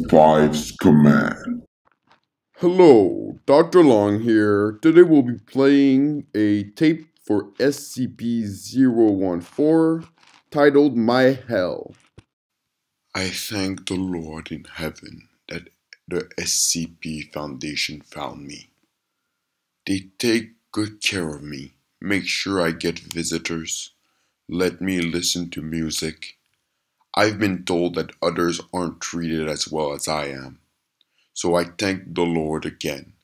015's command. Hello, Dr. Long here. Today we'll be playing a tape for SCP-014 titled My Hell. I thank the Lord in heaven that the SCP Foundation found me. They take good care of me, make sure I get visitors, let me listen to music. I've been told that others aren't treated as well as I am, so I thank the Lord again.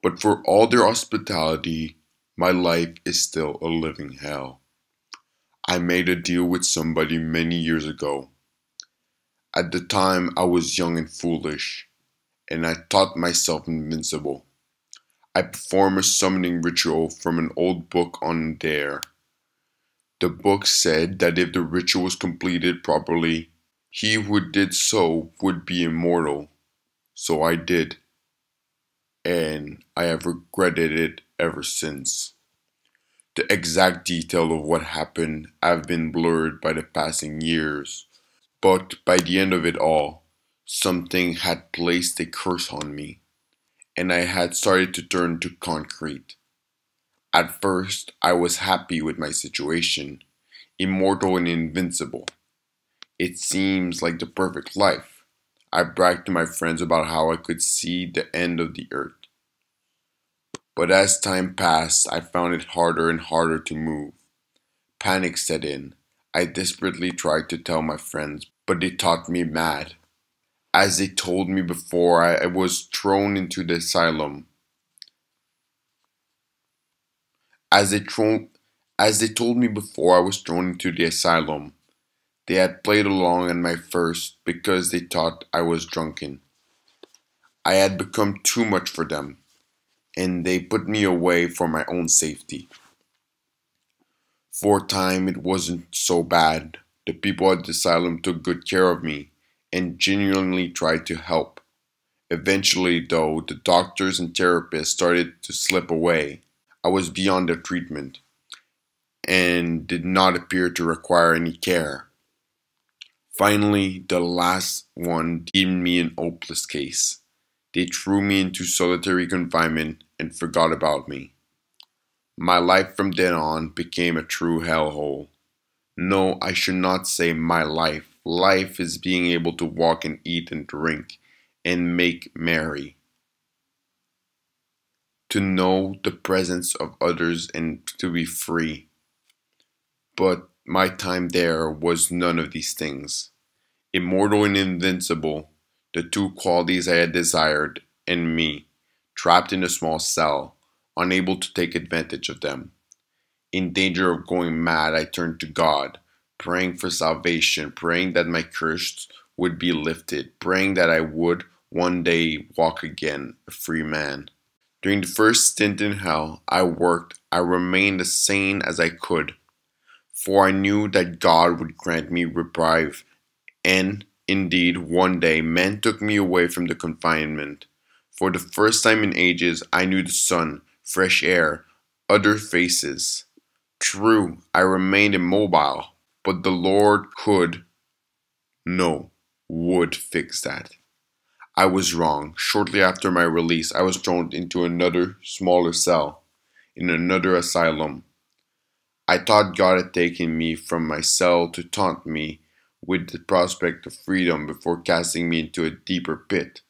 But for all their hospitality, my life is still a living hell. I made a deal with somebody many years ago. At the time, I was young and foolish, and I thought myself invincible. I performed a summoning ritual from an old book on Dare. The book said that if the ritual was completed properly, he who did so would be immortal. So I did, and I have regretted it ever since. The exact detail of what happened have been blurred by the passing years, but by the end of it all, something had placed a curse on me, and I had started to turn to concrete. At first, I was happy with my situation, immortal and invincible. It seems like the perfect life. I bragged to my friends about how I could see the end of the earth. But as time passed, I found it harder and harder to move. Panic set in. I desperately tried to tell my friends, but they thought me mad. As they told me before, I was thrown into the asylum. As they told me before I was thrown into the asylum, they had played along at my first because they thought I was drunken. I had become too much for them, and they put me away for my own safety. For a time, it wasn't so bad. The people at the asylum took good care of me and genuinely tried to help. Eventually, though, the doctors and therapists started to slip away. I was beyond their treatment and did not appear to require any care. Finally, the last one deemed me an hopeless case. They threw me into solitary confinement and forgot about me. My life from then on became a true hellhole. No, I should not say my life. Life is being able to walk and eat and drink and make merry. To know the presence of others and to be free. But my time there was none of these things. Immortal and invincible, the two qualities I had desired, and me, trapped in a small cell, unable to take advantage of them. In danger of going mad, I turned to God, praying for salvation, praying that my curse would be lifted, praying that I would one day walk again, a free man. During the first stint in hell, I worked. I remained as sane as I could, for I knew that God would grant me reprieve, and indeed, one day, men took me away from the confinement. For the first time in ages, I knew the sun, fresh air, other faces. True, I remained immobile, but the Lord would fix that. I was wrong. Shortly after my release, I was thrown into another, smaller cell, in another asylum. I thought God had taken me from my cell to taunt me with the prospect of freedom before casting me into a deeper pit.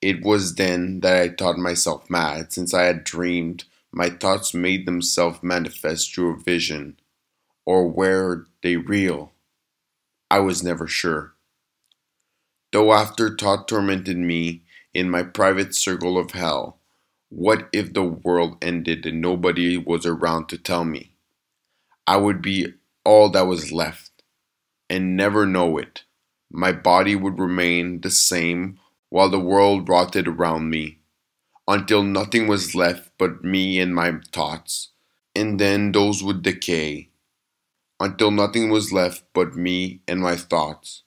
It was then that I thought myself mad, since I had dreamed. My thoughts made themselves manifest through a vision, or were they real? I was never sure. Though afterthought tormented me in my private circle of hell. What if the world ended and nobody was around to tell me? I would be all that was left, and never know it. My body would remain the same while the world rotted around me, until nothing was left but me and my thoughts, and then those would decay, until nothing was left but me and my thoughts,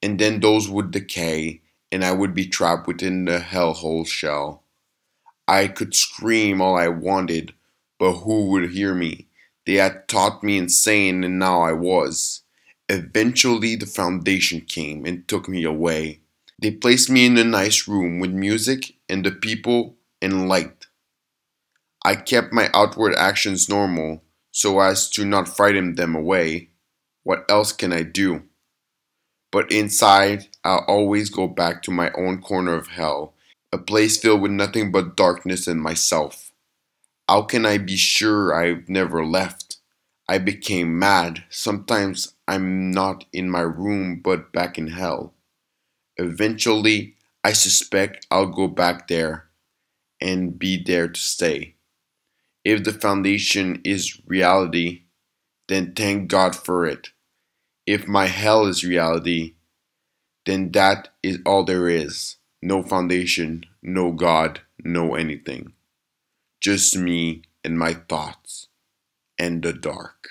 and then those would decay, and I would be trapped within the hellhole shell. I could scream all I wanted, but who would hear me? They had thought me insane, and now I was. Eventually, the Foundation came and took me away. They placed me in a nice room with music and the people and light. I kept my outward actions normal so as to not frighten them away. What else can I do? But inside, I'll always go back to my own corner of hell, a place filled with nothing but darkness and myself. How can I be sure I've never left? I became mad. Sometimes I'm not in my room but back in hell. Eventually, I suspect I'll go back there and be there to stay. If the Foundation is reality, then thank God for it. If my hell is reality, then that is all there is. No Foundation, no God, no anything. Just me and my thoughts and the dark.